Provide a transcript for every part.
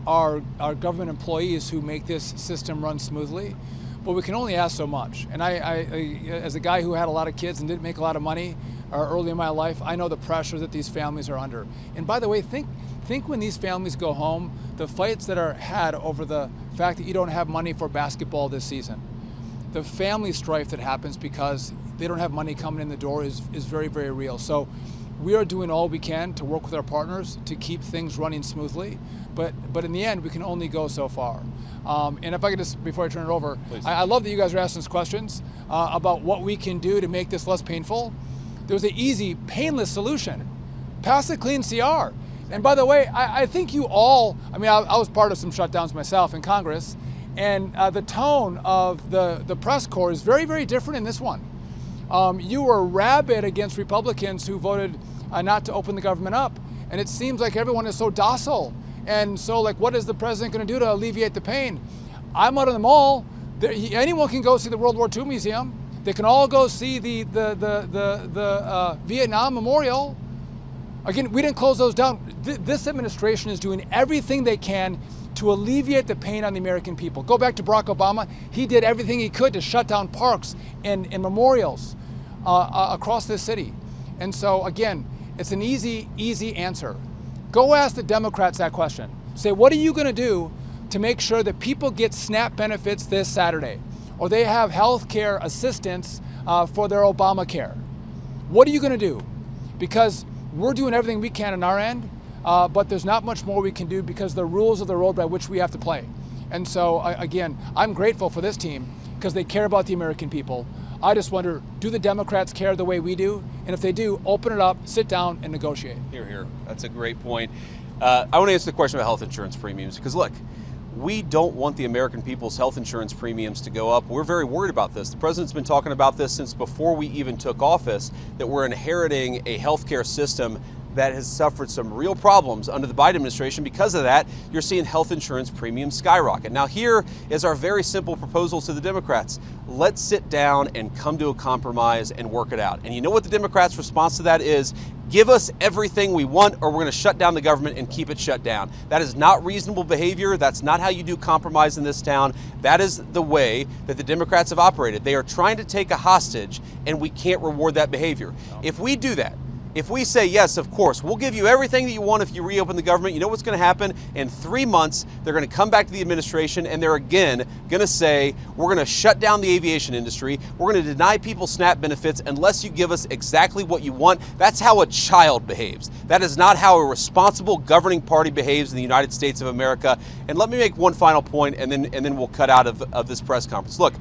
our government employees who make this system run smoothly, but we can only ask so much. And I, as a guy who had a lot of kids and didn't make a lot of money early in my life, I know the pressure that these families are under. And by the way, think when these families go home, the fights that are had over the fact that you don't have money for basketball this season. The family strife that happens because they don't have money coming in the door is very, very real. So we are doing all we can to work with our partners to keep things running smoothly. But in the end, we can only go so far. And if I could just, before I turn it over, I love that you guys are asking us questions about what we can do to make this less painful. There's an easy, painless solution. Pass a clean CR. And by the way, I think you all, I mean, I was part of some shutdowns myself in Congress, and the tone of the press corps is very, very different in this one. You were rabid against Republicans who voted not to open the government up, and it seems like everyone is so docile. And so, like, what is the president going to do to alleviate the pain? I'm out of the mall. Anyone can go see the World War II Museum. They can all go see the Vietnam Memorial. Again, we didn't close those down. This administration is doing everything they can to alleviate the pain on the American people. Go back to Barack Obama. He did everything he could to shut down parks and memorials across this city. And so, again, it's an easy answer. Go ask the Democrats that question. Say, what are you going to do to make sure that people get SNAP benefits this Saturday? Or they have health care assistance for their Obamacare? What are you going to do? Because we're doing everything we can on our end, but there's not much more we can do because the rules of the road by which we have to play. And so, again, I'm grateful for this team because they care about the American people. I just wonder, do the Democrats care the way we do? And if they do, open it up, sit down, and negotiate. Hear, hear. That's a great point. I want to answer the question about health insurance premiums because, look, we don't want the American people's health insurance premiums to go up. We're very worried about this. The president's been talking about this since before we even took office, that we're inheriting a healthcare system that has suffered some real problems under the Biden administration. Because of that, you're seeing health insurance premiums skyrocket. Now, here is our very simple proposal to the Democrats. Let's sit down and come to a compromise and work it out. And you know what the Democrats' response to that is? Give us everything we want or we're going to shut down the government and keep it shut down. That is not reasonable behavior. That's not how you do compromise in this town. That is the way that the Democrats have operated. They are trying to take a hostage and we can't reward that behavior. If we do that, if we say, yes, of course, we'll give you everything that you want if you reopen the government, you know what's going to happen? In 3 months, they're going to come back to the administration and they're again going to say, we're going to shut down the aviation industry. We're going to deny people SNAP benefits unless you give us exactly what you want. That's how a child behaves. That is not how a responsible governing party behaves in the United States of America. And let me make one final point and then we'll cut out of this press conference. Look,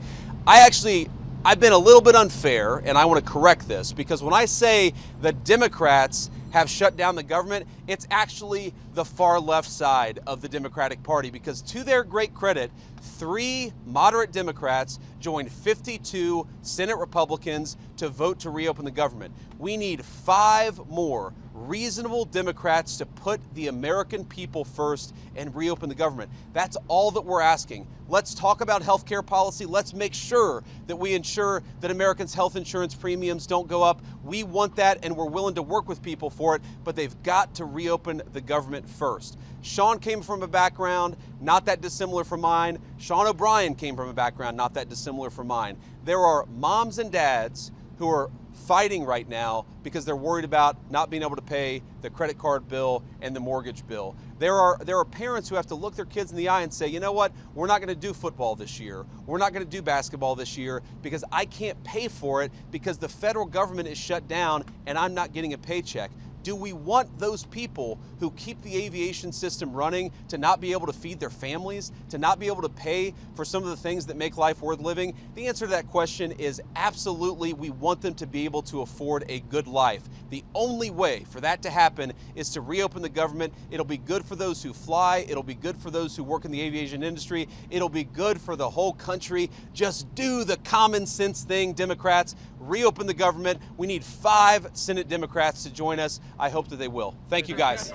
I've been a little bit unfair, and I want to correct this, because when I say the Democrats have shut down the government, it's actually the far left side of the Democratic Party, because to their great credit, 3 moderate Democrats joined 52 Senate Republicans to vote to reopen the government. We need 5 more reasonable Democrats to put the American people first and reopen the government. That's all that we're asking. Let's talk about health care policy. Let's make sure that we ensure that Americans' health insurance premiums don't go up. We want that, and we're willing to work with people for it, but they've got to reopen the government first. Sean came from a background not that dissimilar from mine. Sean O'Brien came from a background not that dissimilar from mine. There are moms and dads who are fighting right now because they're worried about not being able to pay the credit card bill and the mortgage bill. There are parents who have to look their kids in the eye and say, you know what, we're not going to do football this year. We're not going to do basketball this year because I can't pay for it because the federal government is shut down and I'm not getting a paycheck. Do we want those people who keep the aviation system running to not be able to feed their families, to not be able to pay for some of the things that make life worth living? The answer to that question is absolutely, we want them to be able to afford a good life. The only way for that to happen is to reopen the government. It'll be good for those who fly. It'll be good for those who work in the aviation industry. It'll be good for the whole country. Just do the common sense thing, Democrats. Reopen the government. We need 5 Senate Democrats to join us. I hope that they will. Thank you, guys.